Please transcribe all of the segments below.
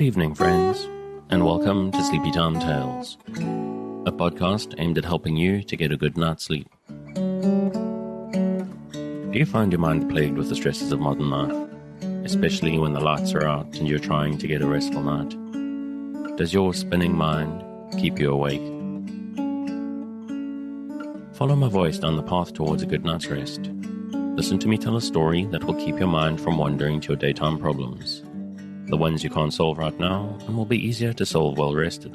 evening, friends, and welcome to Sleepy Time Tales, a podcast aimed at helping you to get a good night's sleep. Do you find your mind plagued with the stresses of modern life, especially when the lights are out and you're trying to get a restful night? Does your spinning mind keep you awake? Follow my voice down the path towards a good night's rest. Listen to me tell a story that will keep your mind from wandering to your daytime problems, the ones you can't solve right now and will be easier to solve while rested.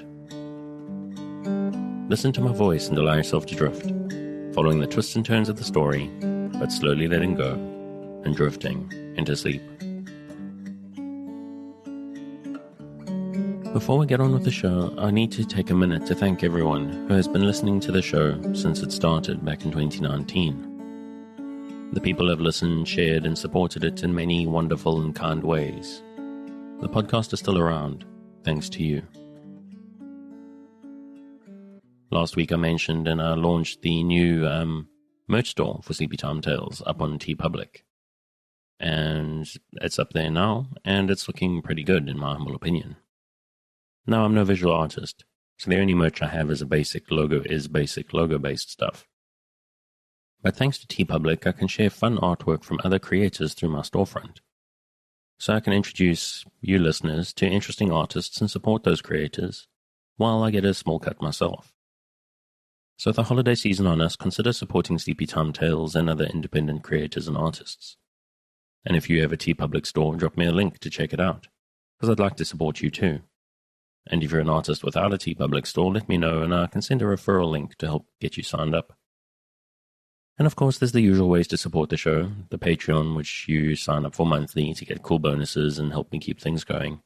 Listen to my voice and allow yourself to drift, following the twists and turns of the story, but slowly letting go and drifting into sleep. Before we get on with the show, I need to take a minute to thank everyone who has been listening to the show since it started back in 2019. The people who have listened, shared, and supported it in many wonderful and kind ways. The podcast is still around, thanks to you. Last week I mentioned and I launched the new merch store for Sleepy Time Tales up on TeePublic. And it's up there now, and it's looking pretty good in my humble opinion. Now, I'm no visual artist, so the only merch I have is basic logo-based stuff. But thanks to TeePublic, I can share fun artwork from other creators through my storefront. So I can introduce you listeners to interesting artists and support those creators, while I get a small cut myself. So with the holiday season on us, consider supporting Sleepy Time Tales and other independent creators and artists. And if you have a TeePublic store, drop me a link to check it out, because I'd like to support you too. And if you're an artist without a TeePublic store, let me know and I can send a referral link to help get you signed up. And of course, there's the usual ways to support the show, the Patreon, which you sign up for monthly to get cool bonuses and help me keep things going,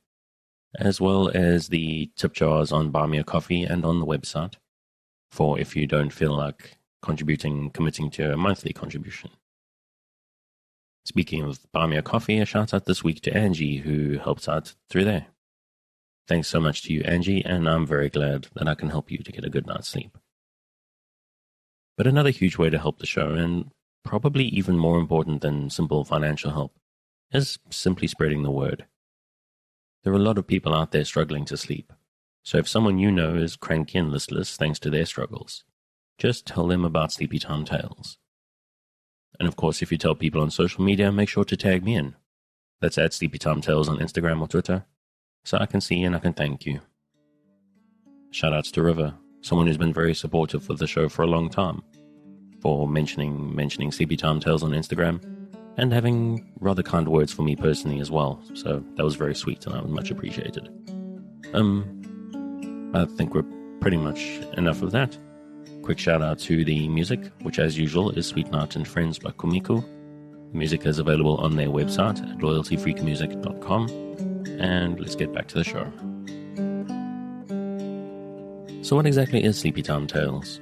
as well as the tip jars on Buy Me a Coffee and on the website, for if you don't feel like committing to a monthly contribution. Speaking of Buy Me a Coffee, a shout out this week to Angie, who helps out through there. Thanks so much to you, Angie, and I'm very glad that I can help you to get a good night's sleep. But another huge way to help the show, and probably even more important than simple financial help, is simply spreading the word. There are a lot of people out there struggling to sleep, so if someone you know is cranky and listless thanks to their struggles, just tell them about Sleepy Time Tales. And of course, if you tell people on social media, make sure to tag me in. That's at Sleepy Time Tales on Instagram or Twitter, so I can see and I can thank you. Shoutouts to River, someone who's been very supportive of the show for a long time, for mentioning Sleepy Time Tales on Instagram, and having rather kind words for me personally as well, so that was very sweet and I was much appreciated. I think we're pretty much enough of that. Quick shout out to the music, which as usual is Sweet Night and Friends by Kumiko. The music is available on their website at loyaltyfreakmusic.com, and let's get back to the show. So what exactly is Sleepy Time Tales?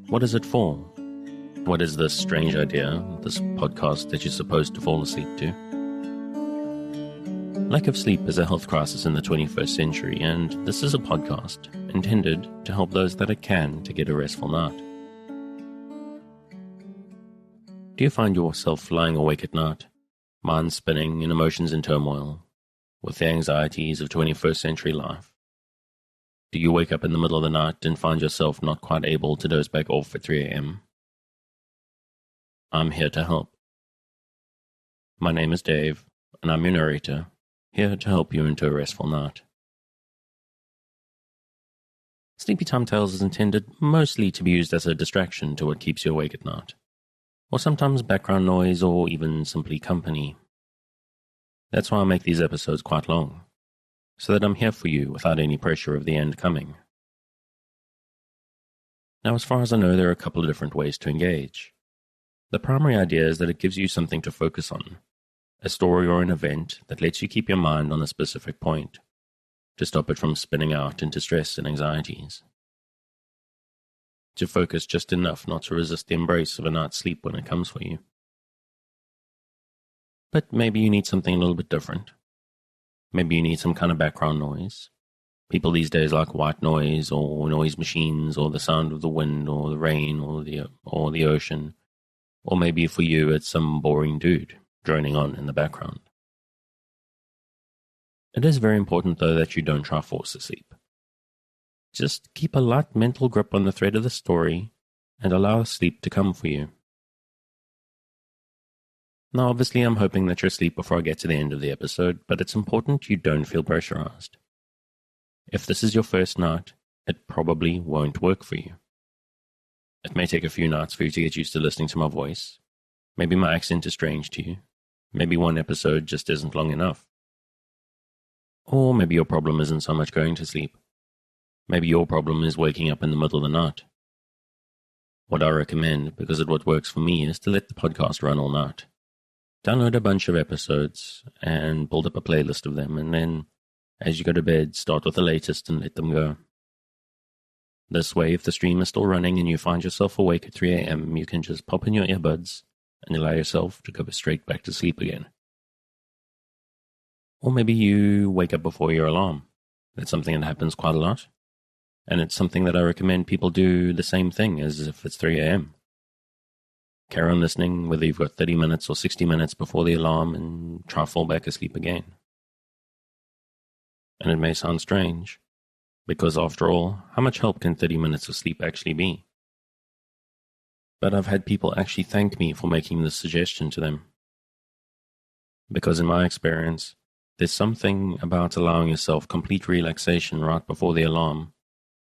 What is it for? What is this strange idea, this podcast that you're supposed to fall asleep to? Lack of sleep is a health crisis in the 21st century, and this is a podcast intended to help those that it can to get a restful night. Do you find yourself lying awake at night, mind spinning and emotions in turmoil, with the anxieties of 21st century life? Do you wake up in the middle of the night and find yourself not quite able to doze back off at 3 a.m.? I'm here to help. My name is Dave, and I'm your narrator, here to help you into a restful night. Sleepy Time Tales is intended mostly to be used as a distraction to what keeps you awake at night, or sometimes background noise or even simply company. That's why I make these episodes quite long, so that I'm here for you without any pressure of the end coming. Now, as far as I know, there are a couple of different ways to engage. The primary idea is that it gives you something to focus on, a story or an event that lets you keep your mind on a specific point, to stop it from spinning out into stress and anxieties. To focus just enough not to resist the embrace of a night's sleep when it comes for you. But maybe you need something a little bit different. Maybe you need some kind of background noise. People these days like white noise or noise machines or the sound of the wind or the rain or the ocean. Or maybe for you it's some boring dude droning on in the background. It is very important, though, that you don't try force asleep. Just keep a light mental grip on the thread of the story and allow sleep to come for you. Now, obviously, I'm hoping that you're asleep before I get to the end of the episode, but it's important you don't feel pressurized. If this is your first night, it probably won't work for you. It may take a few nights for you to get used to listening to my voice. Maybe my accent is strange to you. Maybe one episode just isn't long enough. Or maybe your problem isn't so much going to sleep. Maybe your problem is waking up in the middle of the night. What I recommend, because of what works for me, is to let the podcast run all night. Download a bunch of episodes and build up a playlist of them, and then, as you go to bed, start with the latest and let them go. This way, if the stream is still running and you find yourself awake at 3 a.m., you can just pop in your earbuds and allow yourself to go straight back to sleep again. Or maybe you wake up before your alarm. That's something that happens quite a lot. And it's something that I recommend people do the same thing as if it's 3 a.m. Carry on listening, whether you've got 30 minutes or 60 minutes before the alarm, and try fall back asleep again. And it may sound strange, because after all, how much help can 30 minutes of sleep actually be? But I've had people actually thank me for making this suggestion to them. Because in my experience, there's something about allowing yourself complete relaxation right before the alarm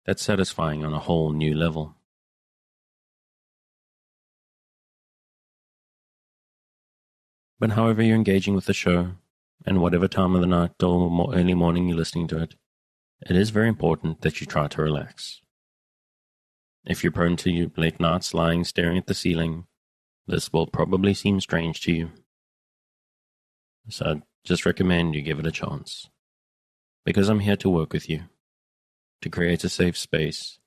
that's satisfying on a whole new level. But however you're engaging with the show, and whatever time of the night or early morning you're listening to it, it is very important that you try to relax. If you're prone to late nights lying staring at the ceiling, this will probably seem strange to you. So I just recommend you give it a chance. Because I'm here to work with you, to create a safe space,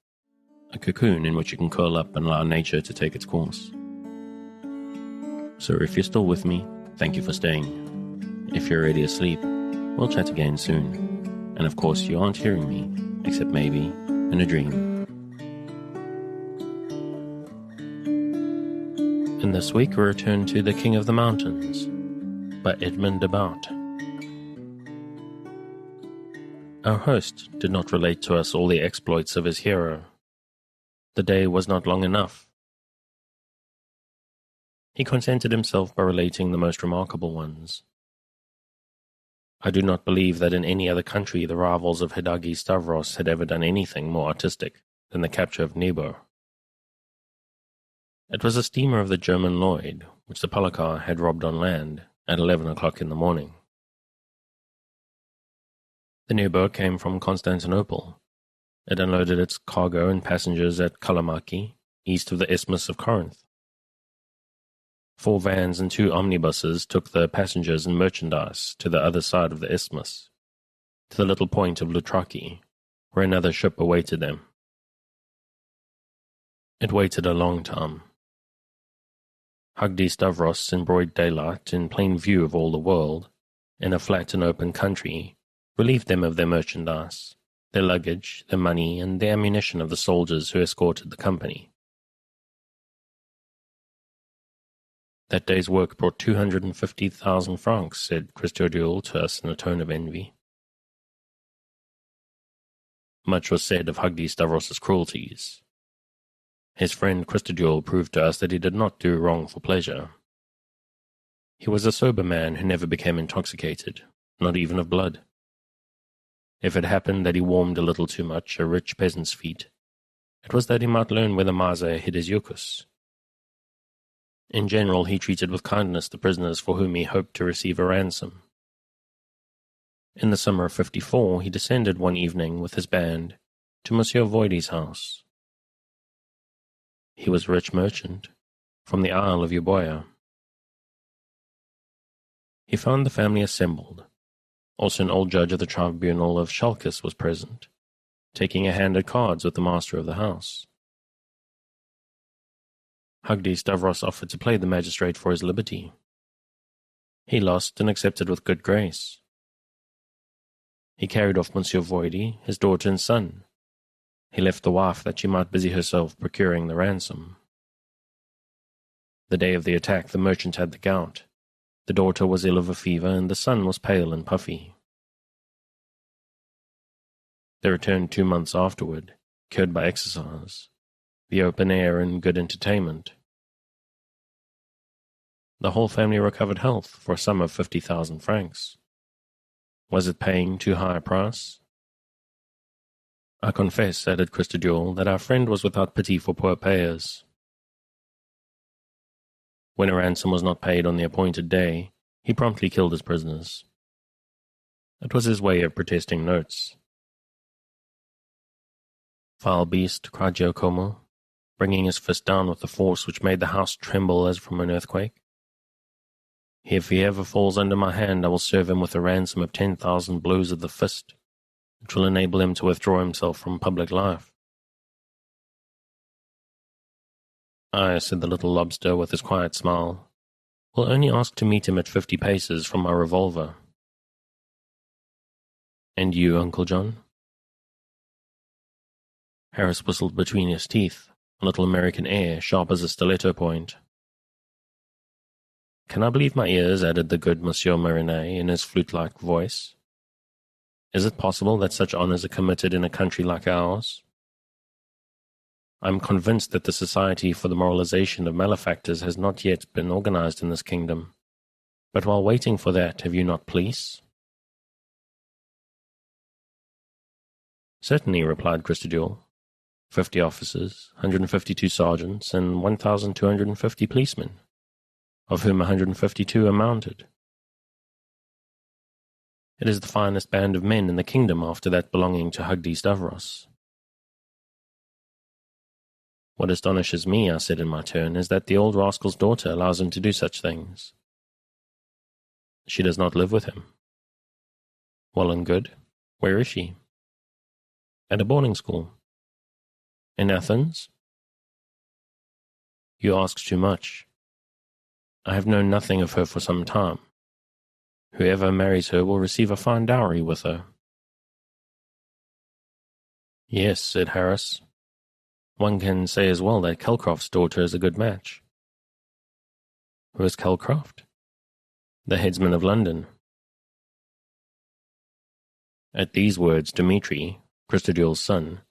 a cocoon in which you can curl up and allow nature to take its course. So if you're still with me, thank you for staying. If you're already asleep, we'll chat again soon. And of course, you aren't hearing me, except maybe in a dream. And this week we return to The King of the Mountains by Edmond Abound. Our host did not relate to us all the exploits of his hero. The day was not long enough. He contented himself by relating the most remarkable ones. I do not believe that in any other country the rivals of Hidagi Stavros had ever done anything more artistic than the capture of Nebo. It was a steamer of the German Lloyd, which the Palakar had robbed on land at 11 o'clock in the morning. The Nebo came from Constantinople. It unloaded its cargo and passengers at Kalamaki, east of the Isthmus of Corinth. 4 vans and 2 omnibuses took the passengers and merchandise to the other side of the isthmus, to the little point of Loutraki, where another ship awaited them. It waited a long time. Hagdi Stavros, in broad daylight, in plain view of all the world, in a flat and open country, relieved them of their merchandise, their luggage, their money, and the ammunition of the soldiers who escorted the company. That day's work brought 250,000 francs, said Christodule to us in a tone of envy. Much was said of Hagdi Stavros's cruelties. His friend Christodule proved to us that he did not do wrong for pleasure. He was a sober man who never became intoxicated, not even of blood. If it happened that he warmed a little too much a rich peasant's feet, it was that he might learn where the miser hid his yuccas. In general, he treated with kindness the prisoners for whom he hoped to receive a ransom. In the summer of '54, he descended one evening with his band to Monsieur Voidy's house. He was a rich merchant, from the Isle of Euboea. He found the family assembled. Also an old judge of the tribunal of Chalkis was present, taking a hand at cards with the master of the house. Hagdi Stavros offered to play the magistrate for his liberty. He lost and accepted with good grace. He carried off Monsieur Voidy, his daughter and son. He left the wife that she might busy herself procuring the ransom. The day of the attack the merchant had the gout. The daughter was ill of a fever, and the son was pale and puffy. They returned 2 months afterward, cured by exercise, the open air, and good entertainment. The whole family recovered health for a sum of 50,000 francs. Was it paying too high a price? I confess, added Christodule, that our friend was without pity for poor payers. When a ransom was not paid on the appointed day, he promptly killed his prisoners. It was his way of protesting notes. Vile beast, cried Giacomo, bringing his fist down with a force which made the house tremble as from an earthquake. If he ever falls under my hand, I will serve him with a ransom of 10,000 blows of the fist, which will enable him to withdraw himself from public life. I, said the little lobster with his quiet smile, will only ask to meet him at 50 paces from my revolver. And you, Uncle John? Harris whistled between his teeth, a little American air, sharp as a stiletto point. Can I believe my ears? Added the good Monsieur Marianne in his flute-like voice. Is it possible that such honours are committed in a country like ours? I am convinced that the Society for the Moralization of Malefactors has not yet been organized in this kingdom. But while waiting for that, have you not police? Certainly, replied Christodule. 50 officers, 152 sergeants, and 1,250 policemen, of whom 152 are mounted. It is the finest band of men in the kingdom after that belonging to Hugdi Stavros. What astonishes me, I said in my turn, is that the old rascal's daughter allows him to do such things. She does not live with him. Well and good. Where is she? At a boarding school. In Athens? You ask too much. I have known nothing of her for some time. Whoever marries her will receive a fine dowry with her. Yes, said Harris. One can say as well that Calcraft's daughter is a good match. Who is Calcraft? The headsman of London. At these words, Dmitri, Christodule's son,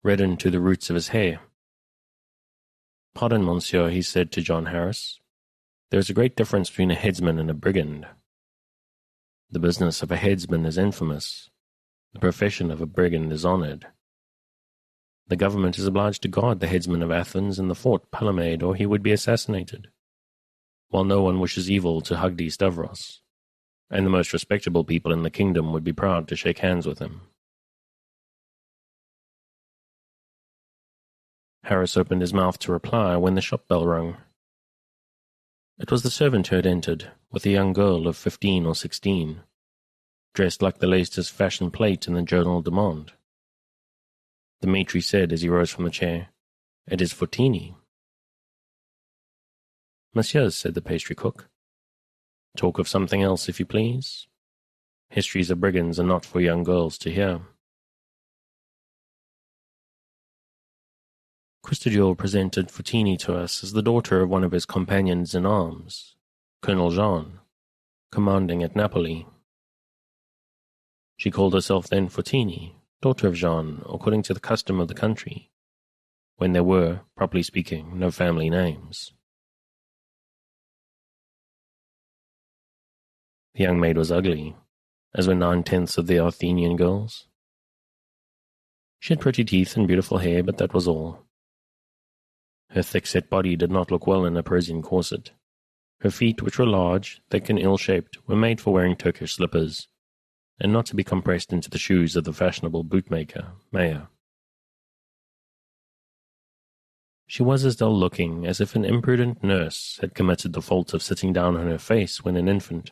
reddened to the roots of his hair. Pardon, monsieur, he said to John Harris. There is a great difference between a headsman and a brigand. The business of a headsman is infamous. The profession of a brigand is honored. The government is obliged to guard the headsman of Athens in the fort Palamade, or he would be assassinated, while no one wishes evil to Hugdi Stavros, and the most respectable people in the kingdom would be proud to shake hands with him. Harris opened his mouth to reply when the shop bell rang. It was the servant who had entered, with a young girl of 15 or 16, dressed like the latest fashion plate in the Journal du Monde. Dmitri said as he rose from the chair, "It is Fortini." "Messieurs," said the pastry cook, "talk of something else, if you please. Histories of brigands are not for young girls to hear." Christodule presented Fortini to us as the daughter of one of his companions in arms, Colonel Jean, commanding at Napoli. She called herself then Fortini, daughter of Jean, according to the custom of the country, when there were, properly speaking, no family names. The young maid was ugly, as were 9/10 of the Athenian girls. She had pretty teeth and beautiful hair, but that was all. Her thick-set body did not look well in a Parisian corset. Her feet, which were large, thick and ill-shaped, were made for wearing Turkish slippers, and not to be compressed into the shoes of the fashionable bootmaker, Moya. She was as dull-looking as if an imprudent nurse had committed the fault of sitting down on her face when an infant.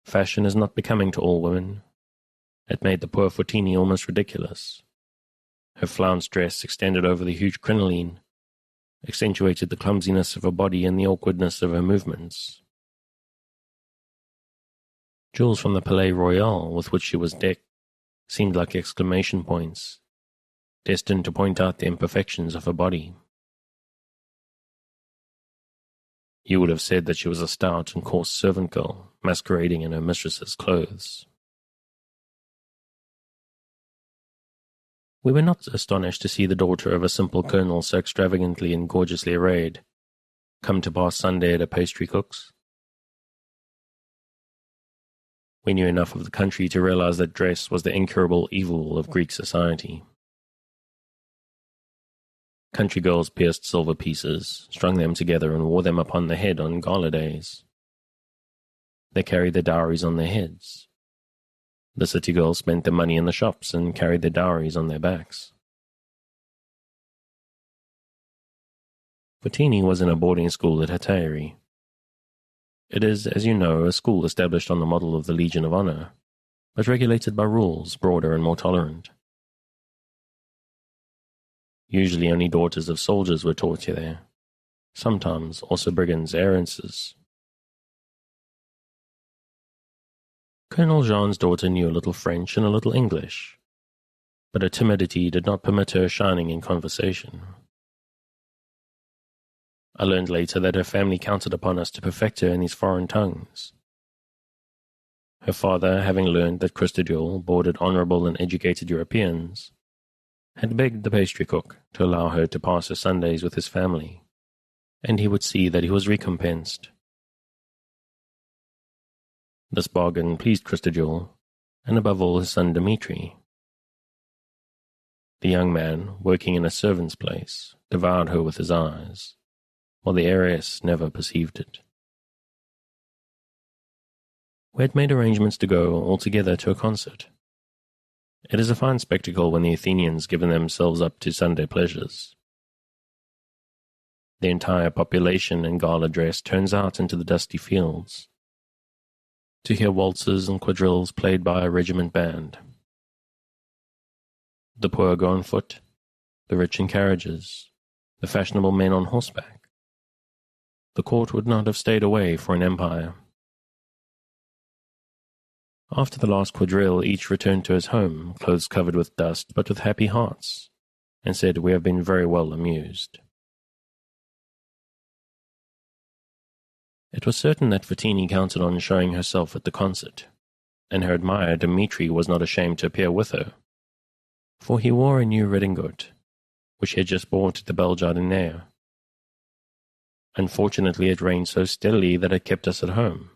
Fashion is not becoming to all women. It made the poor Fortini almost ridiculous. Her flounced dress extended over the huge crinoline, accentuated the clumsiness of her body and the awkwardness of her movements. Jewels from the Palais Royal with which she was decked seemed like exclamation points, destined to point out the imperfections of her body. You would have said that she was a stout and coarse servant girl, masquerading in her mistress's clothes. We were not astonished to see the daughter of a simple colonel so extravagantly and gorgeously arrayed come to pass Sunday at a pastry cook's. We knew enough of the country to realize that dress was the incurable evil of Greek society. Country girls pierced silver pieces, strung them together, and wore them upon the head on gala days. They carried their dowries on their heads. The city girls spent their money in the shops and carried their dowries on their backs. Fontini was in a boarding school at Hatayri. It is, as you know, a school established on the model of the Legion of Honor, but regulated by rules broader and more tolerant. Usually only daughters of soldiers were taught there, sometimes also brigands' heiresses. Colonel Jean's daughter knew a little French and a little English, but her timidity did not permit her shining in conversation. I learned later that her family counted upon us to perfect her in these foreign tongues. Her father, having learned that Christodule boarded honorable and educated Europeans, had begged the pastry cook to allow her to pass her Sundays with his family, and he would see that he was recompensed. This bargain pleased Christodule, and above all his son Dmitri. The young man, working in a servant's place, devoured her with his eyes, while the heiress never perceived it. We had made arrangements to go all together to a concert. It is a fine spectacle when the Athenians give themselves up to Sunday pleasures. The entire population in gala dress turns out into the dusty fields to hear waltzes and quadrilles played by a regiment band. The poor go on foot, the rich in carriages, the fashionable men on horseback. The court would not have stayed away for an empire. After the last quadrille, each returned to his home, clothes covered with dust, but with happy hearts, and said, "We have been very well amused." It was certain that Fontini counted on showing herself at the concert, and her admirer Dmitri was not ashamed to appear with her, for he wore a new redingote, which he had just bought at the Bel Jardiniere. Unfortunately, it rained so steadily that it kept us at home.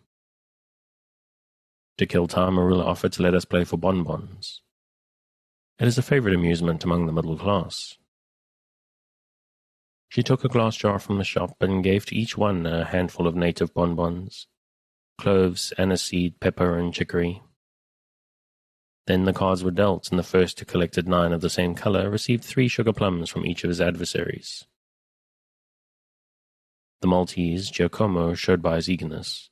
To kill time, Marilla offered to let us play for bonbons. It is a favorite amusement among the middle class. She took a glass jar from the shop and gave to each one a handful of native bonbons, cloves, aniseed, pepper, and chicory. Then the cards were dealt, and the first who collected 9 of the same color received 3 sugar plums from each of his adversaries. The Maltese, Giacomo, showed by his eagerness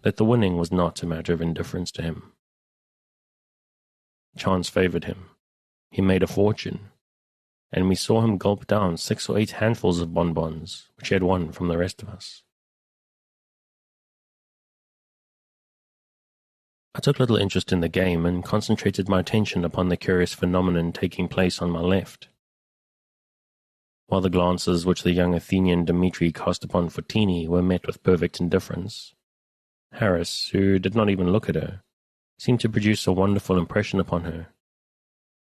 that the winning was not a matter of indifference to him. Chance favored him. He made a fortune, and we saw him gulp down 6 or 8 handfuls of bonbons, which he had won from the rest of us. I took little interest in the game and concentrated my attention upon the curious phenomenon taking place on my left. While the glances which the young Athenian Dmitri cast upon Fontini were met with perfect indifference, Harris, who did not even look at her, seemed to produce a wonderful impression upon her,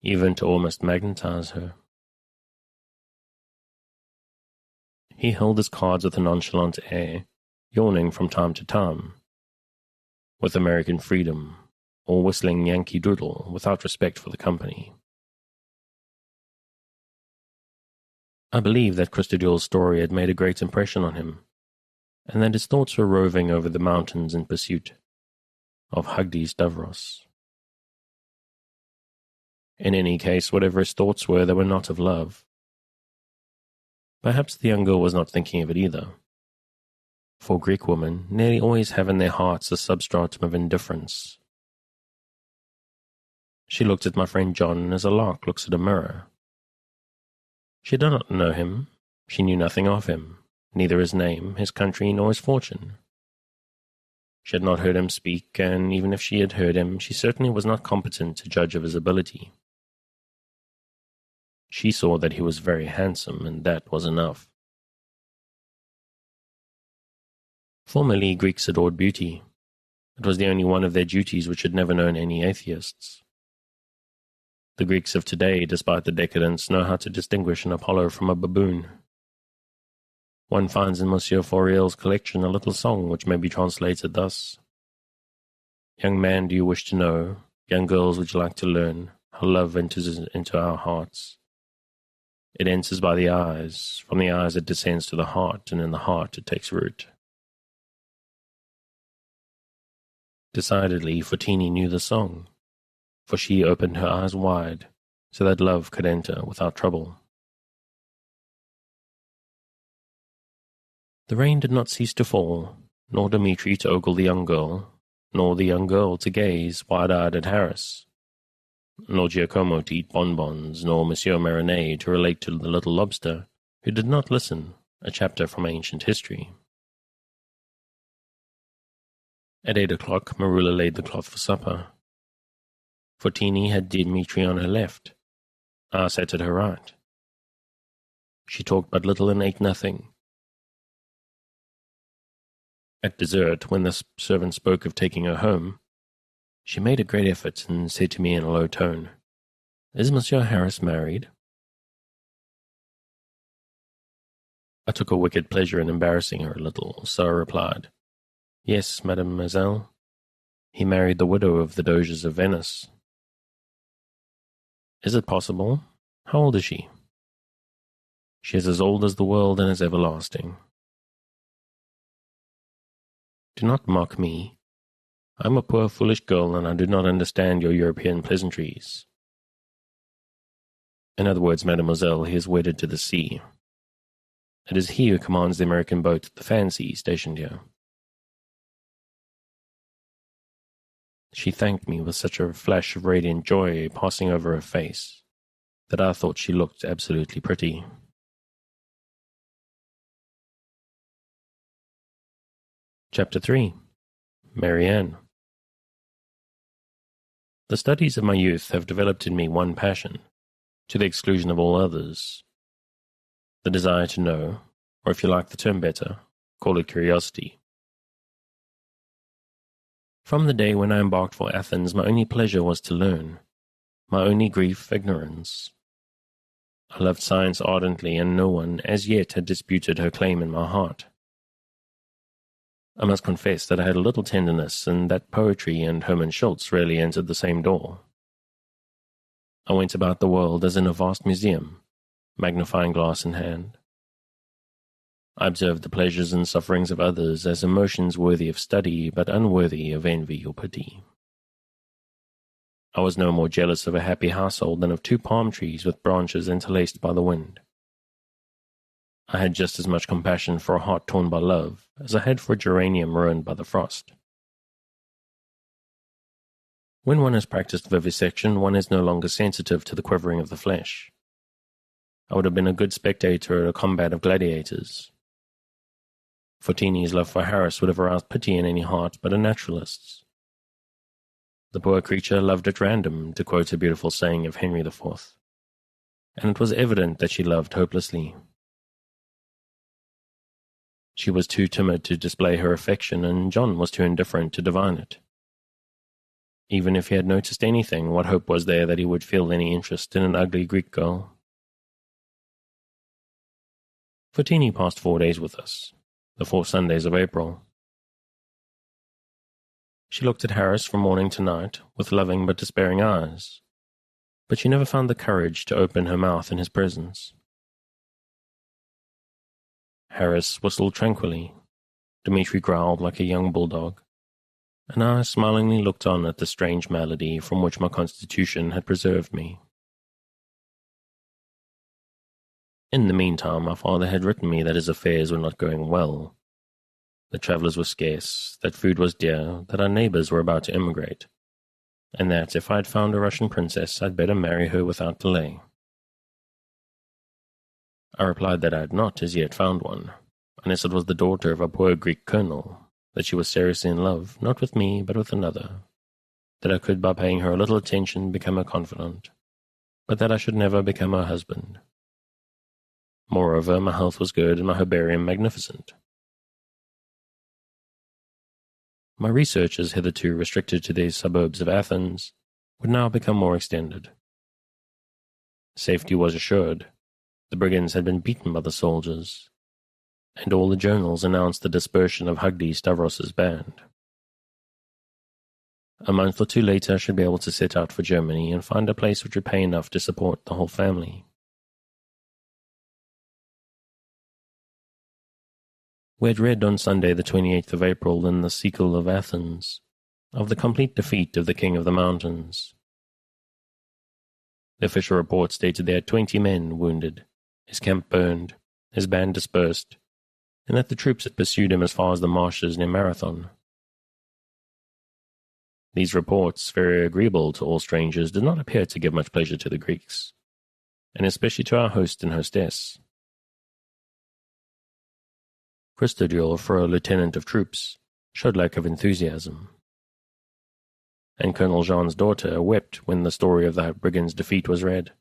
even to almost magnetize her. He held his cards with a nonchalant air, yawning from time to time, with American freedom, or whistling Yankee Doodle without respect for the company. I believe that Christodule's story had made a great impression on him, and that his thoughts were roving over the mountains in pursuit of Hagdi Stavros. In any case, whatever his thoughts were, they were not of love. Perhaps the young girl was not thinking of it either, for Greek women nearly always have in their hearts a substratum of indifference. She looked at my friend John as a lark looks at a mirror. She did not know him. She knew nothing of him, neither his name, his country, nor his fortune. She had not heard him speak, and even if she had heard him, she certainly was not competent to judge of his ability. She saw that he was very handsome, and that was enough. Formerly, Greeks adored beauty. It was the only one of their duties which had never known any atheists. The Greeks of today, despite the decadence, know how to distinguish an Apollo from a baboon. One finds in Monsieur Fauriel's collection a little song which may be translated thus: Young man, do you wish to know? Young girls, would you like to learn how love enters into our hearts? It enters by the eyes. From the eyes it descends to the heart, and in the heart it takes root. Decidedly, Fotini knew the song, for she opened her eyes wide, so that love could enter without trouble. The rain did not cease to fall, nor Dmitri to ogle the young girl, nor the young girl to gaze wide-eyed at Harris, nor Giacomo to eat bonbons, nor Monsieur Marianne to relate to the little lobster, who did not listen, a chapter from ancient history. At 8 o'clock, Marula laid the cloth for supper. Fotini had Dmitri on her left. I sat at her right. She talked but little and ate nothing. At dessert, when the servant spoke of taking her home, she made a great effort and said to me in a low tone, "Is Monsieur Harris married?" I took a wicked pleasure in embarrassing her a little, so I replied, "Yes, mademoiselle. He married the widow of the Doges of Venice." "Is it possible? How old is she?" "She is as old as the world and as everlasting." "Do not mock me. I am a poor foolish girl, and I do not understand your European pleasantries." "In other words, mademoiselle, he is wedded to the sea. It is he who commands the American boat, the Fancy, stationed here." She thanked me with such a flash of radiant joy passing over her face that I thought she looked absolutely pretty. Chapter 3. Marianne. The studies of my youth have developed in me one passion, to the exclusion of all others: the desire to know, or if you like the term better, call it curiosity. From the day when I embarked for Athens, my only pleasure was to learn, my only grief ignorance. I loved science ardently, and no one as yet had disputed her claim in my heart. I must confess that I had a little tenderness, and that poetry and Hermann Schultz rarely entered the same door. I went about the world as in a vast museum, magnifying glass in hand. I observed the pleasures and sufferings of others as emotions worthy of study, but unworthy of envy or pity. I was no more jealous of a happy household than of two palm trees with branches interlaced by the wind. I had just as much compassion for a heart torn by love as I had for a geranium ruined by the frost. When one has practiced vivisection, one is no longer sensitive to the quivering of the flesh. I would have been a good spectator at a combat of gladiators. Fotini's love for Harris would have aroused pity in any heart but a naturalist's. The poor creature loved at random, to quote a beautiful saying of Henry IV, and it was evident that she loved hopelessly. She was too timid to display her affection, and John was too indifferent to divine it. Even if he had noticed anything, what hope was there that he would feel any interest in an ugly Greek girl? Fotini passed 4 days with us, the 4 Sundays of April. She looked at Harris from morning to night with loving but despairing eyes, but she never found the courage to open her mouth in his presence. Harris whistled tranquilly, Dmitri growled like a young bulldog, and I smilingly looked on at the strange malady from which my constitution had preserved me. In the meantime, my father had written me that his affairs were not going well, that travellers were scarce, that food was dear, that our neighbours were about to emigrate, and that if I had found a Russian princess, I'd better marry her without delay. I replied that I had not as yet found one, unless it was the daughter of a poor Greek colonel, that she was seriously in love, not with me, but with another, that I could, by paying her a little attention, become her confidant, but that I should never become her husband. Moreover, my health was good and my herbarium magnificent. My researches, hitherto restricted to the suburbs of Athens, would now become more extended. Safety was assured. The brigands had been beaten by the soldiers, and all the journals announced the dispersion of Hugdi Stavros's band. A month or two later I should be able to set out for Germany and find a place which would pay enough to support the whole family. We had read on Sunday the 28th of April in the Sicle of Athens of the complete defeat of the King of the Mountains. The official report stated there had 20 men wounded, his camp burned, his band dispersed, and that the troops had pursued him as far as the marshes near Marathon. These reports, very agreeable to all strangers, did not appear to give much pleasure to the Greeks, and especially to our host and hostess. Christodule, for a lieutenant of troops, showed lack of enthusiasm, and Colonel Jean's daughter wept when the story of the brigands' defeat was read.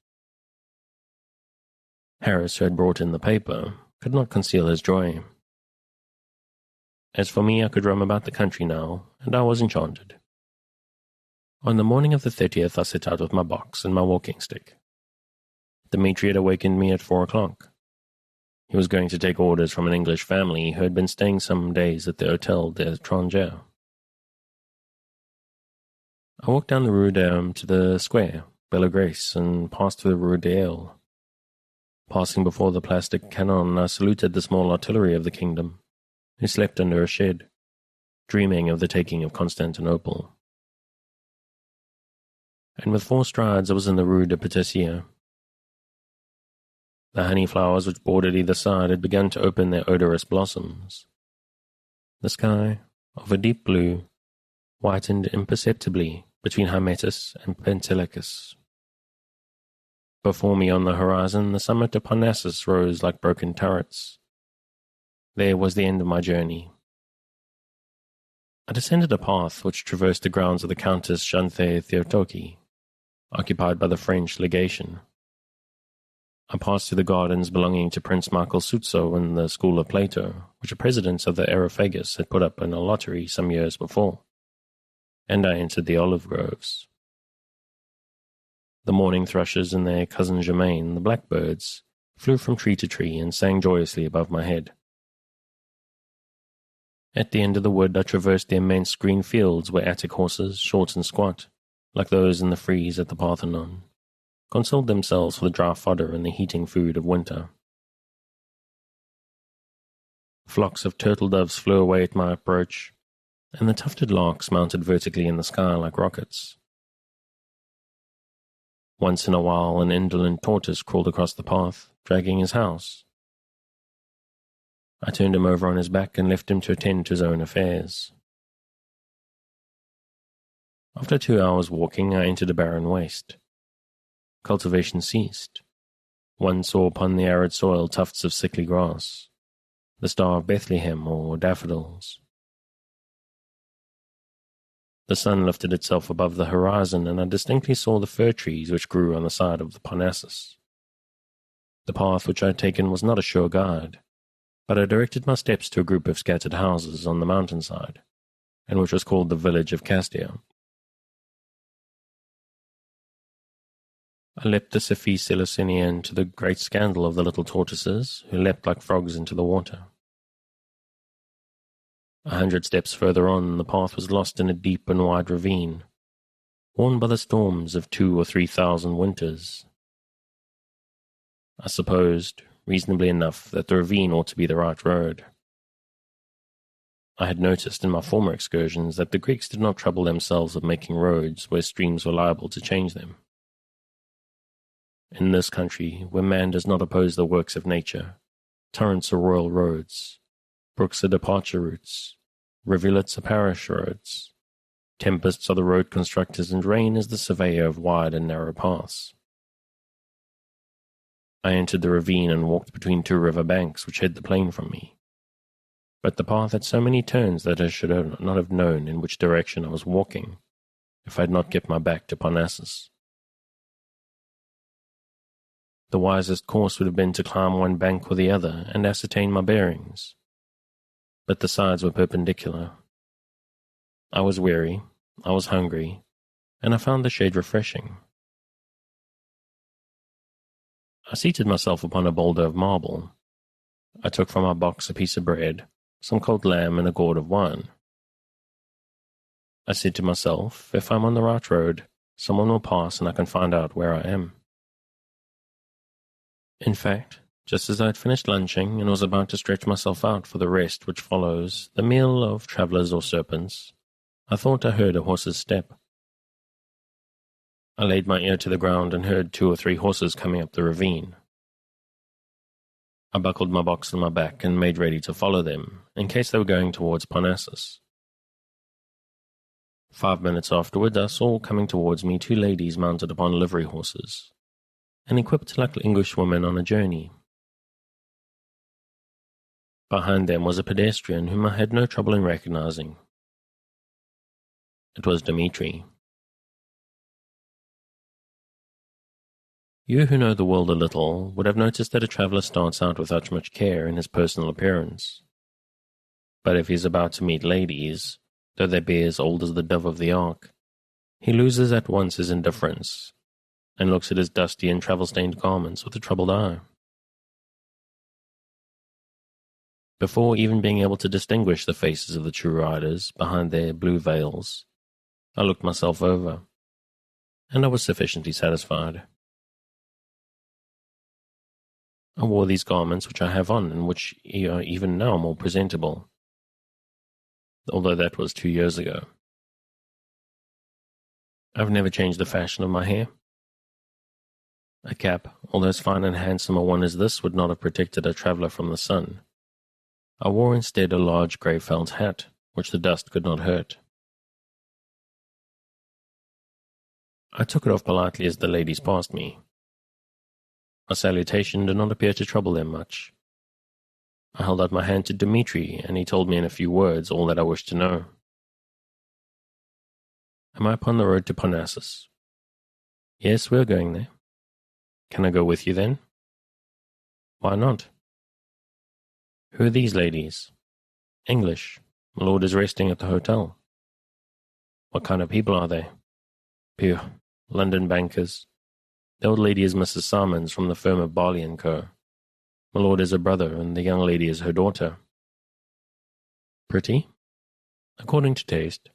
Harris, who had brought in the paper, could not conceal his joy. As for me, I could roam about the country now, and I was enchanted. On the morning of the 30th, I set out with my box and my walking stick. Dmitri had awakened me at 4 o'clock. He was going to take orders from an English family who had been staying some days at the Hôtel des Étrangers. I walked down the Rue d'Armes to the square, Belle Grace, and passed through the Rue d'Aile. Passing before the plastic cannon, I saluted the small artillery of the kingdom, who slept under a shed, dreaming of the taking of Constantinople. And with 4 strides I was in the Rue de Pétissier. The honey flowers which bordered either side had begun to open their odorous blossoms. The sky, of a deep blue, whitened imperceptibly between Hymettus and Pentelicus. Before me on the horizon, the summit of Parnassus rose like broken turrets. There was the end of my journey. I descended a path which traversed the grounds of the Countess Xanthé Theotoki, occupied by the French legation. I passed through the gardens belonging to Prince Michael Sutso and the School of Plato, which the presidents of the Areopagus had put up in a lottery some years before, and I entered the olive groves. The morning thrushes and their cousin Germain, the blackbirds, flew from tree to tree and sang joyously above my head. At the end of the wood I traversed the immense green fields where Attic horses, short and squat, like those in the frieze at the Parthenon, consoled themselves for the dry fodder and the heating food of winter. Flocks of turtle doves flew away at my approach, and the tufted larks mounted vertically in the sky like rockets. Once in a while an indolent tortoise crawled across the path, dragging his house. I turned him over on his back and left him to attend to his own affairs. After 2 hours walking, I entered a barren waste. Cultivation ceased. One saw upon the arid soil tufts of sickly grass, the Star of Bethlehem or daffodils. The sun lifted itself above the horizon, and I distinctly saw the fir trees which grew on the side of the Parnassus. The path which I had taken was not a sure guide, but I directed my steps to a group of scattered houses on the mountainside, and which was called the village of Castia. I leapt the Siphi Seleucinian to the great scandal of the little tortoises, who leapt like frogs into the water. 100 steps further on, the path was lost in a deep and wide ravine, worn by the storms of 2,000 or 3,000 winters. I supposed, reasonably enough, that the ravine ought to be the right road. I had noticed in my former excursions that the Greeks did not trouble themselves with making roads where streams were liable to change them. In this country, where man does not oppose the works of nature, torrents are royal roads, brooks are departure routes, rivulets are parish roads, tempests are the road constructors, and rain is the surveyor of wide and narrow paths. I entered the ravine and walked between 2 river banks which hid the plain from me. But the path had so many turns that I should not have known in which direction I was walking if I had not kept my back to Parnassus. The wisest course would have been to climb one bank or the other and ascertain my bearings. But the sides were perpendicular. I was weary, I was hungry, and I found the shade refreshing. I seated myself upon a boulder of marble. I took from my box a piece of bread, some cold lamb, and a gourd of wine. I said to myself, if I'm on the right road, someone will pass and I can find out where I am. In fact, just as I had finished lunching and was about to stretch myself out for the rest which follows, the meal of travellers or serpents, I thought I heard a horse's step. I laid my ear to the ground and heard 2 or 3 horses coming up the ravine. I buckled my box on my back and made ready to follow them, in case they were going towards Parnassus. 5 minutes afterward, I saw coming towards me 2 ladies mounted upon livery horses, and equipped like English women on a journey. Behind them was a pedestrian whom I had no trouble in recognizing. It was Dmitri. You who know the world a little would have noticed that a traveller starts out without much care in his personal appearance. But if he is about to meet ladies, though they be as old as the dove of the ark, he loses at once his indifference, and looks at his dusty and travel-stained garments with a troubled eye. Before even being able to distinguish the faces of the true riders behind their blue veils, I looked myself over, and I was sufficiently satisfied. I wore these garments which I have on, and which are even now more presentable, although that was 2 years ago. I've never changed the fashion of my hair. A cap, although as fine and handsome a one as this, would not have protected a traveller from the sun. I wore instead a large grey felt hat, which the dust could not hurt. I took it off politely as the ladies passed me. My salutation did not appear to trouble them much. I held out my hand to Dmitri, and he told me in a few words all that I wished to know. Am I upon the road to Parnassus? Yes, we are going there. Can I go with you then? Why not? Who are these ladies? English. My lord is resting at the hotel. What kind of people are they? Phew, London bankers. The old lady is Mrs. Simons from the firm of Barley & Co. My lord is her brother, and the young lady is her daughter. Pretty? According to taste.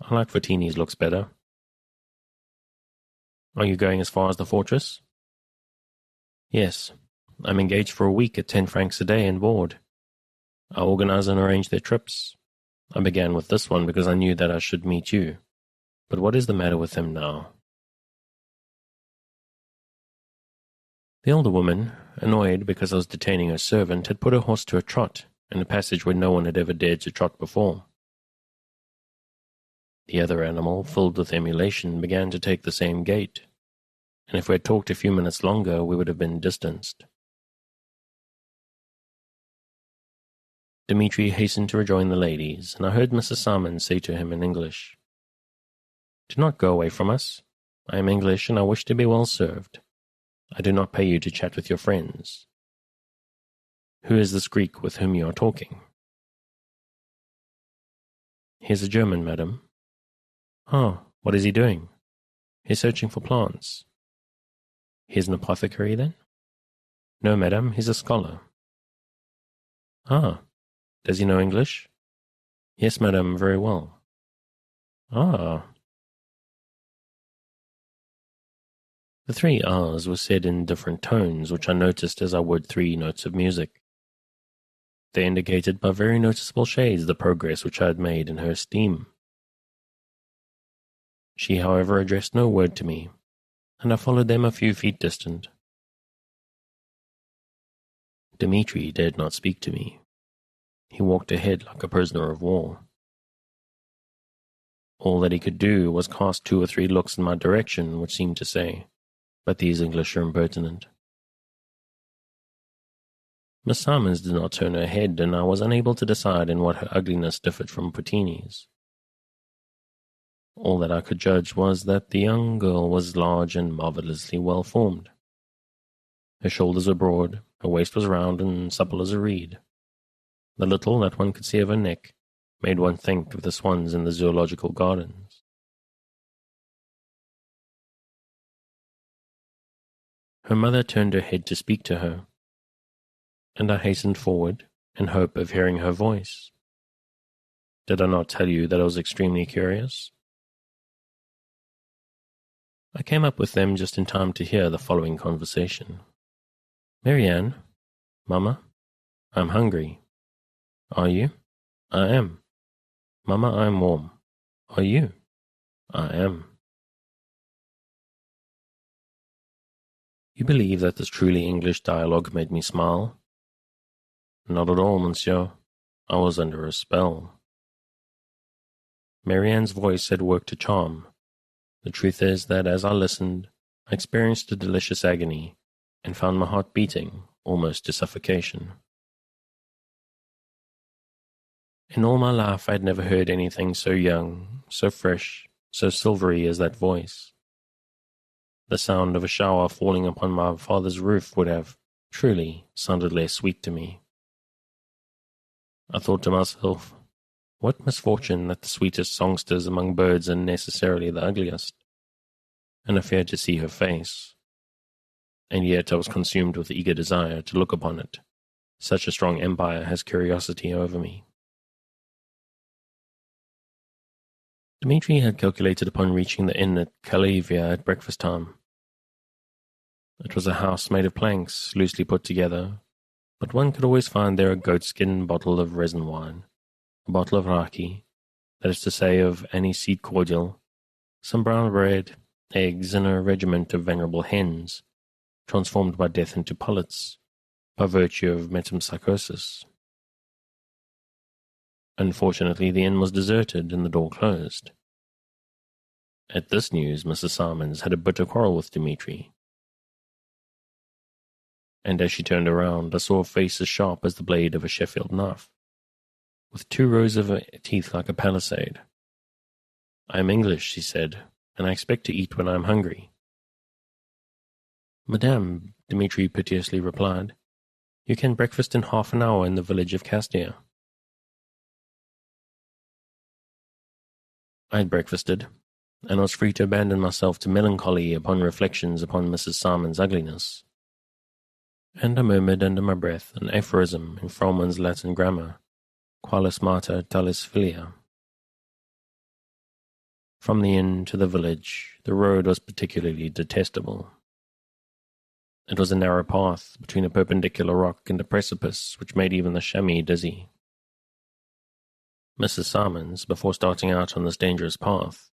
I like Fottini's looks better. Are you going as far as the fortress? Yes. I'm engaged for a week at 10 francs a day and board. I organize and arrange their trips. I began with this one because I knew that I should meet you. But what is the matter with him now? The older woman, annoyed because I was detaining her servant, had put her horse to a trot in a passage where no one had ever dared to trot before. The other animal, filled with emulation, began to take the same gait, and if we had talked a few minutes longer, we would have been distanced. Dmitri hastened to rejoin the ladies, and I heard Mrs. Simons say to him in English, "Do not go away from us. I am English, and I wish to be well served. I do not pay you to chat with your friends. Who is this Greek with whom you are talking?" "He is a German, madam." "Oh, what is he doing?" "He is searching for plants." "He is an apothecary, then?" "No, madam, he's a scholar." "Ah, does he know English?" "Yes, madam, very well." "Ah." The 3 R's were said in different tones, which I noticed as I would 3 notes of music. They indicated by very noticeable shades the progress which I had made in her esteem. She, however, addressed no word to me, and I followed them a few feet distant. Dmitri dared not speak to me. He walked ahead like a prisoner of war. All that he could do was cast 2 or 3 looks in my direction, which seemed to say, "But these English are impertinent." Miss Simons did not turn her head, and I was unable to decide in what her ugliness differed from Fottini's. All that I could judge was that the young girl was large and marvellously well formed. Her shoulders were broad, her waist was round and supple as a reed. The little that one could see of her neck made one think of the swans in the zoological gardens. Her mother turned her head to speak to her, and I hastened forward in hope of hearing her voice. Did I not tell you that I was extremely curious? I came up with them just in time to hear the following conversation. Marianne, Mama, I'm hungry. Are you? I am. Mama, I'm warm. Are you? I am. You believe that this truly English dialogue made me smile? Not at all, monsieur. I was under a spell. Marianne's voice had worked a charm. The truth is that as I listened, I experienced a delicious agony and found my heart beating almost to suffocation. In all my life I had never heard anything so young, so fresh, so silvery as that voice. The sound of a shower falling upon my father's roof would have, truly, sounded less sweet to me. I thought to myself, what misfortune that the sweetest songsters among birds are necessarily the ugliest, and I feared to see her face. And yet I was consumed with eager desire to look upon it. Such a strong empire has curiosity over me. Dmitri had calculated upon reaching the inn at Kalavia at breakfast time. It was a house made of planks, loosely put together, but one could always find there a goatskin bottle of resin wine, a bottle of raki, that is to say of aniseed cordial, some brown bread, eggs, and a regiment of venerable hens, transformed by death into pullets, by virtue of metempsychosis. Unfortunately, the inn was deserted and the door closed. At this news, Mrs. Simons had a bitter quarrel with Dmitri. And as she turned around, I saw a face as sharp as the blade of a Sheffield knife, with 2 rows of teeth like a palisade. I am English, she said, and I expect to eat when I am hungry. Madame, Dmitri piteously replied, you can breakfast in half an hour in the village of Castia. I had breakfasted, and was free to abandon myself to melancholy upon reflections upon Mrs. Simon's ugliness. And I murmured under my breath an aphorism in Fromen's Latin grammar, qualis mater talis filia. From the inn to the village, the road was particularly detestable. It was a narrow path between a perpendicular rock and a precipice which made even the chamois dizzy. Mrs. Simons, before starting out on this dangerous path,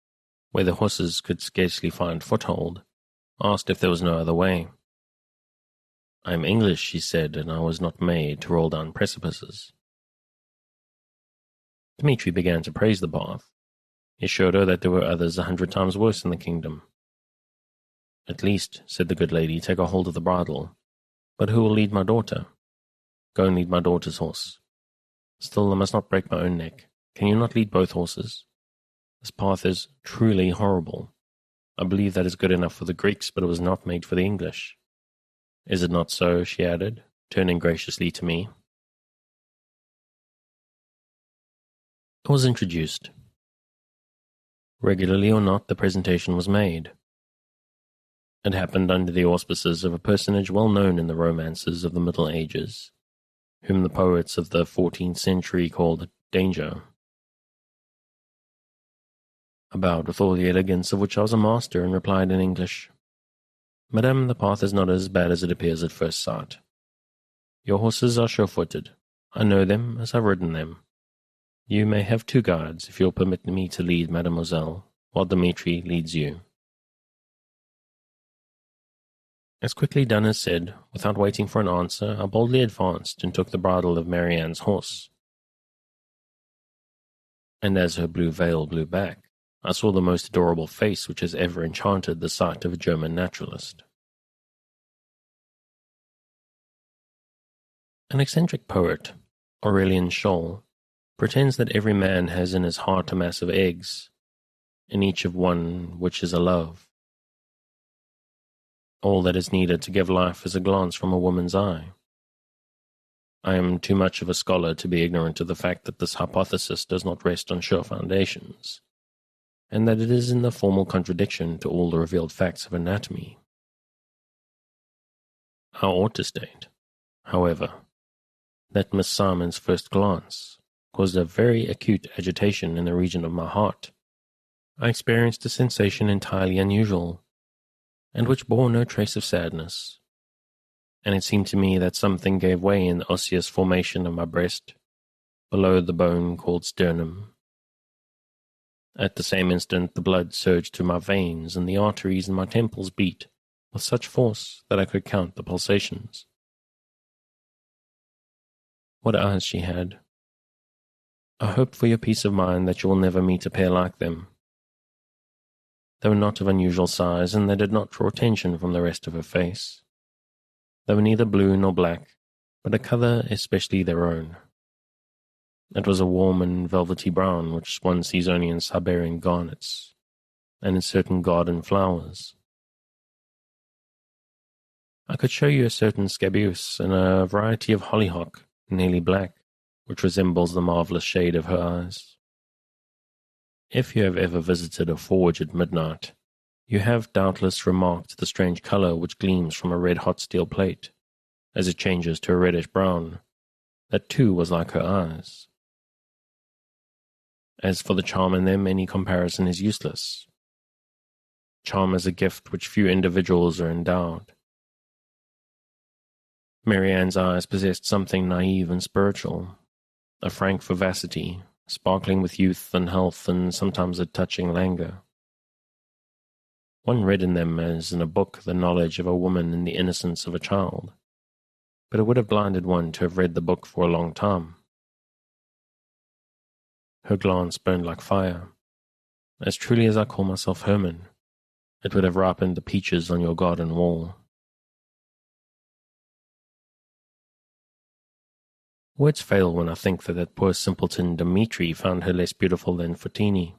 where the horses could scarcely find foothold, asked if there was no other way. I am English, she said, and I was not made to roll down precipices. Dmitri began to praise the path. He assured her that there were others 100 times worse in the kingdom. At least, said the good lady, take a hold of the bridle. But who will lead my daughter? Go and lead my daughter's horse. Still, I must not break my own neck. Can you not lead both horses? This path is truly horrible. I believe that is good enough for the Greeks, but it was not made for the English. Is it not so? She added, turning graciously to me. I was introduced. Regularly or not, the presentation was made. It happened under the auspices of a personage well known in the romances of the Middle Ages, whom the poets of the 14th century called Danger. I bowed with all the elegance of which I was a master and replied in English, Madame, the path is not as bad as it appears at first sight. Your horses are sure-footed. I know them as I've ridden them. You may have 2 guards if you'll permit me to lead Mademoiselle, while Dmitri leads you. As quickly done as said, without waiting for an answer, I boldly advanced and took the bridle of Marianne's horse. And as her blue veil blew back, I saw the most adorable face which has ever enchanted the sight of a German naturalist. An eccentric poet, Aurelian Scholl, pretends that every man has in his heart a mass of eggs, in each of one which is a love. All that is needed to give life is a glance from a woman's eye. I am too much of a scholar to be ignorant of the fact that this hypothesis does not rest on sure foundations, and that it is in the formal contradiction to all the revealed facts of anatomy. I ought to state, however, that Miss Simon's first glance caused a very acute agitation in the region of my heart. I experienced a sensation entirely unusual, and which bore no trace of sadness, and it seemed to me that something gave way in the osseous formation of my breast, below the bone called sternum. At the same instant the blood surged through my veins, and the arteries in my temples beat with such force that I could count the pulsations. What eyes she had! I hope for your peace of mind that you will never meet a pair like them. They were not of unusual size, and they did not draw attention from the rest of her face. They were neither blue nor black, but a colour especially their own. It was a warm and velvety brown which one sees only in Siberian garnets, and in certain garden flowers. I could show you a certain scabious and a variety of hollyhock, nearly black, which resembles the marvellous shade of her eyes. If you have ever visited a forge at midnight, you have doubtless remarked the strange colour which gleams from a red-hot steel plate, as it changes to a reddish brown. That too was like her eyes. As for the charm in them, any comparison is useless. Charm is a gift which few individuals are endowed. Marianne's eyes possessed something naive and spiritual, a frank vivacity, sparkling with youth and health and sometimes a touching languor. One read in them as in a book the knowledge of a woman and the innocence of a child, but it would have blinded one to have read the book for a long time. Her glance burned like fire. As truly as I call myself Herman, it would have ripened the peaches on your garden wall. Words fail when I think that poor simpleton Dmitri found her less beautiful than Fotini.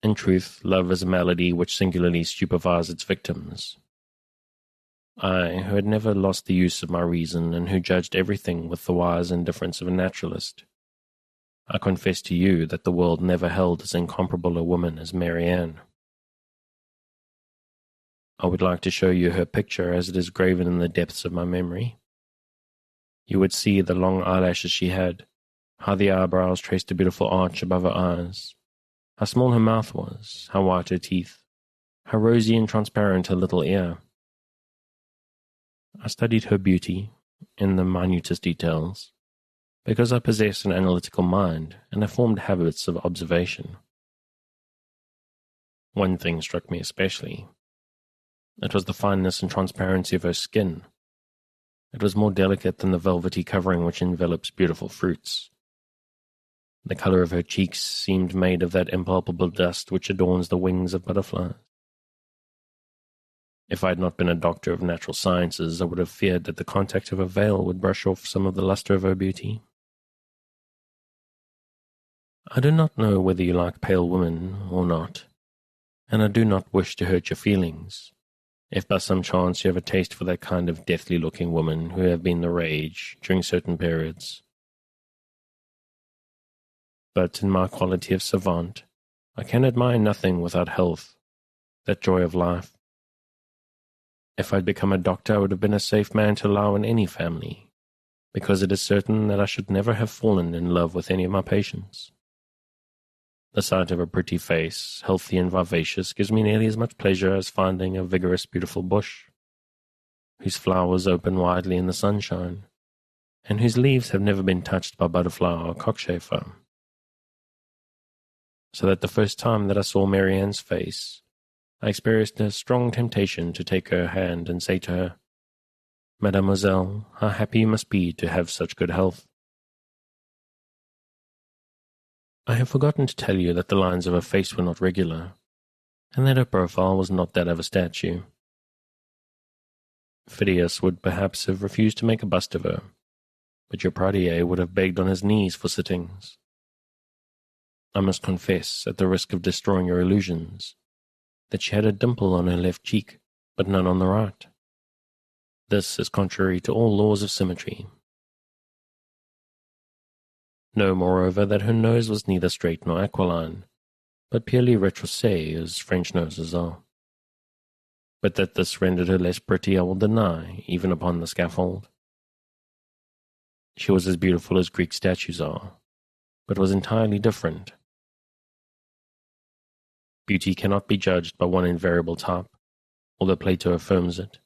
In truth, love is a malady which singularly stupefies its victims. I, who had never lost the use of my reason, and who judged everything with the wise indifference of a naturalist, I confess to you that the world never held as incomparable a woman as Marianne. I would like to show you her picture as it is graven in the depths of my memory. You would see the long eyelashes she had, how the eyebrows traced a beautiful arch above her eyes, how small her mouth was, how white her teeth, how rosy and transparent her little ear. I studied her beauty, in the minutest details, because I possess an analytical mind and have formed habits of observation. One thing struck me especially. It was the fineness and transparency of her skin. It was more delicate than the velvety covering which envelops beautiful fruits. The colour of her cheeks seemed made of that impalpable dust which adorns the wings of butterflies. If I had not been a doctor of natural sciences, I would have feared that the contact of a veil would brush off some of the lustre of her beauty. I do not know whether you like pale women or not, and I do not wish to hurt your feelings. If by some chance you have a taste for that kind of deathly-looking women who have been the rage during certain periods. But in my quality of savant, I can admire nothing without health, that joy of life. If I'd become a doctor, I would have been a safe man to allow in any family, because it is certain that I should never have fallen in love with any of my patients. The sight of a pretty face, healthy and vivacious, gives me nearly as much pleasure as finding a vigorous, beautiful bush, whose flowers open widely in the sunshine, and whose leaves have never been touched by butterfly or cockchafer. So that the first time that I saw Marianne's face, I experienced a strong temptation to take her hand and say to her, "Mademoiselle, how happy you must be to have such good health." I have forgotten to tell you that the lines of her face were not regular, and that her profile was not that of a statue. Phidias would perhaps have refused to make a bust of her, but your protégé would have begged on his knees for sittings. I must confess, at the risk of destroying your illusions, that she had a dimple on her left cheek, but none on the right. This is contrary to all laws of symmetry. Know, moreover, that her nose was neither straight nor aquiline, but purely retroussé, as French noses are. But that this rendered her less pretty I will deny, even upon the scaffold. She was as beautiful as Greek statues are, but was entirely different. Beauty cannot be judged by one invariable type, although Plato affirms it.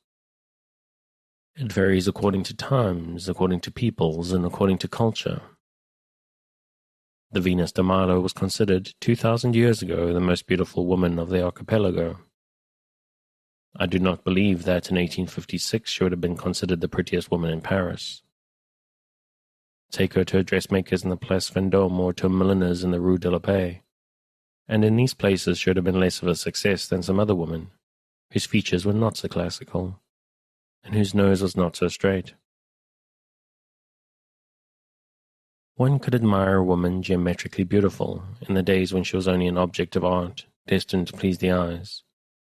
It varies according to times, according to peoples, and according to culture. The Venus de Milo was considered 2,000 years ago the most beautiful woman of the archipelago. I do not believe that in 1856 she would have been considered the prettiest woman in Paris. Take her to a dressmaker's in the Place Vendôme or to a milliner's in the Rue de la Paix, and in these places she would have been less of a success than some other woman, whose features were not so classical, and whose nose was not so straight. One could admire a woman geometrically beautiful in the days when she was only an object of art, destined to please the eyes,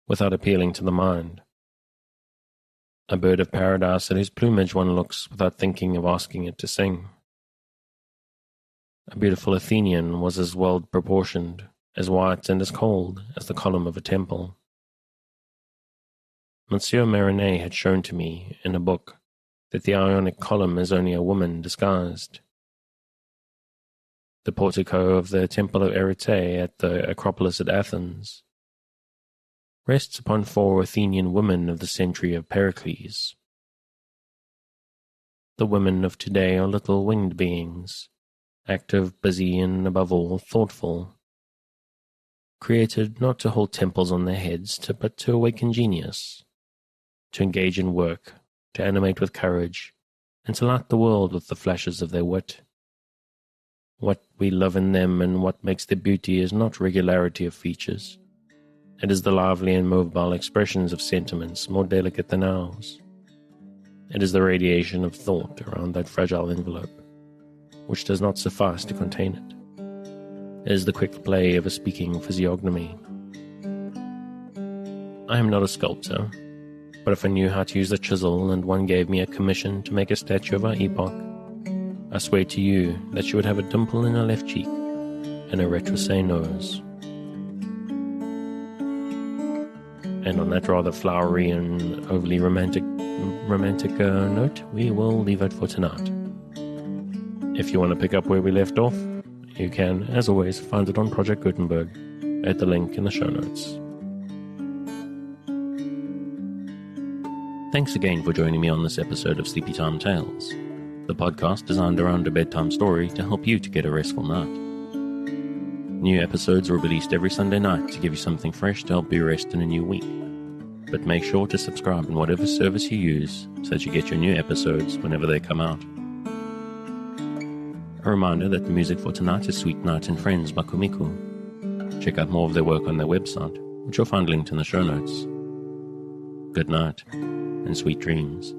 without appealing to the mind. A bird of paradise at whose plumage one looks without thinking of asking it to sing. A beautiful Athenian was as well proportioned, as white and as cold as the column of a temple. Monsieur Marianne had shown to me, in a book, that the Ionic column is only a woman disguised. The portico of the Temple of Arete at the Acropolis at Athens rests upon 4 Athenian women of the century of Pericles. The women of today are little winged beings, active, busy, and above all, thoughtful, created not to hold temples on their heads, but to awaken genius, to engage in work, to animate with courage, and to light the world with the flashes of their wit. What we love in them and what makes their beauty is not regularity of features. It is the lively and mobile expressions of sentiments more delicate than ours. It is the radiation of thought around that fragile envelope, which does not suffice to contain it. It is the quick play of a speaking physiognomy. I am not a sculptor, but if I knew how to use a chisel and one gave me a commission to make a statue of our epoch, I swear to you that she would have a dimple in her left cheek and a retroussé nose. And on that rather flowery and overly romantic note, we will leave it for tonight. If you want to pick up where we left off, you can, as always, find it on Project Gutenberg at the link in the show notes. Thanks again for joining me on this episode of Sleepytime Tales, the podcast designed around a bedtime story to help you to get a restful night. New episodes are released every Sunday night to give you something fresh to help you rest in a new week. But make sure to subscribe in whatever service you use so that you get your new episodes whenever they come out. A reminder that the music for tonight is Sweet Night and Friends by Kumiku. Check out more of their work on their website, which you'll find linked in the show notes. Good night, and sweet dreams.